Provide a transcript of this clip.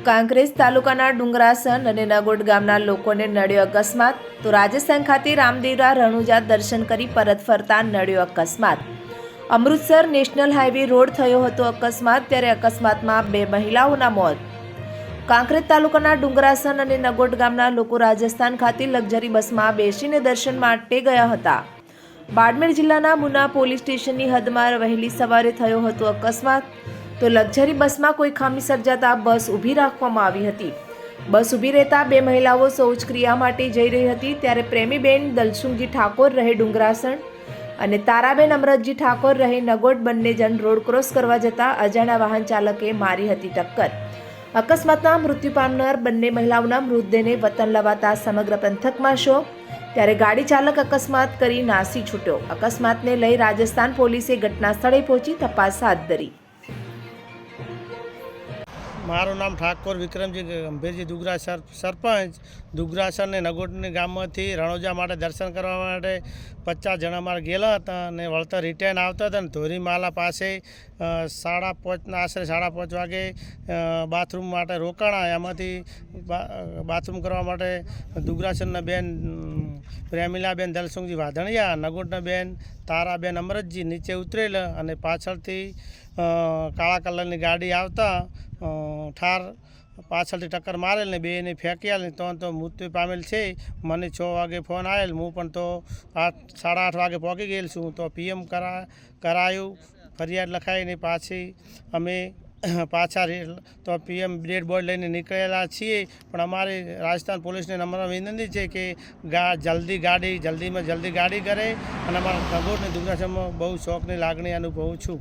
કાંકરેજ તાલુકાના ડુંગરાસન અને નગોડ ગામના લોકોને નડ્યો અકસ્માત। તો રાજસ્થાન ખાતે રામદેવરા રણુજા દર્શન કરી પરત ફરતા નડ્યો અકસ્માત। અમૃતસર નેશનલ હાઈવે રોડ થયો હતો અકસ્માત, ત્યારે અકસ્માતમાં 2 મહિલાઓના મોત। કાંકરેજ તાલુકાના ડુંગરાસન અને નગોડ ગામના લોકો રાજસ્થાન ખાતે લક્ઝરી બસમાં બેસીને દર્શન માટે ગયા હતા। બાડમેર જિલ્લાના મુના પોલીસ સ્ટેશનની હદમાં વહેલી સવારે થયો હતો અકસ્માત। તો લક્ઝરી બસમાં કોઈ ખામી સર્જાતા બસ ઊભી રાખવામાં આવી હતી। બસ ઊભી રહેતા 2 મહિલાઓ શૌચક્રિયા માટે જઈ રહી હતી, ત્યારે પ્રેમીબેન દલસુંગજી ઠાકોર રહે ડુંગરાસણ અને તારાબેન અમરતજી ઠાકોર રહે નગોડ બંને જણ રોડ ક્રોસ કરવા જતા અજાણ્યા વાહન ચાલકે મારી હતી ટક્કર। અકસ્માતમાં મૃત્યુ પામનાર બંને મહિલાઓના મૃતદેહને વતન લવાતા સમગ્ર પંથકમાં શોક, ત્યારે ગાડી ચાલક અકસ્માત કરી નાસી છૂટ્યો। અકસ્માતને લઈ રાજસ્થાન પોલીસે ઘટના સ્થળે પહોંચી તપાસ હાથ ધરી। મારું નામ ઠાકોર વિક્રમજી ગંભીરજી દુગરાસર સરપંચ દુગરાસર ને નગોડની ગામમાંથી રણોજા માટે દર્શન કરવા માટે 50 જણા અમારે ગયેલા હતા અને વળતા રિટર્ન આવતા હતા ને ધોરીમાલા પાસે 5:30 આશરે 5:30 વાગે બાથરૂમ માટે રોકાણા। એમાંથી બાથરૂમ કરવા માટે દુગરાસરના બેન પ્રેમીલાબેન દલસુંગજી વાધણિયા, નગોડના બેન તારાબેન અમરતજી નીચે ઉતરેલા અને પાછળથી કાળા કલરની ગાડી આવતા ઠાર પાછળથી ટક્કર મારેલ ને બેને ફેંક્યાલ ને તો મૃત્યુ પામેલ છે। મને 6 વાગે ફોન આવેલ, હું પણ તો 8:30 વાગે પહોંચી ગયેલ છું। તો પીએમ કરાયું, ફરિયાદ લખાઈને પાછી અમે પાછા તો પીએમ ડેડ બોર્ડ લઈને નીકળેલા છીએ। પણ અમારી રાજસ્થાન પોલીસને નમ્ર વિનંતી છે કે જલ્દીમાં જલ્દી ગાડી કરે અને અમારા નગોડ અને દુગરાસરમાં બહુ શોખની લાગણી અનુભવું છું।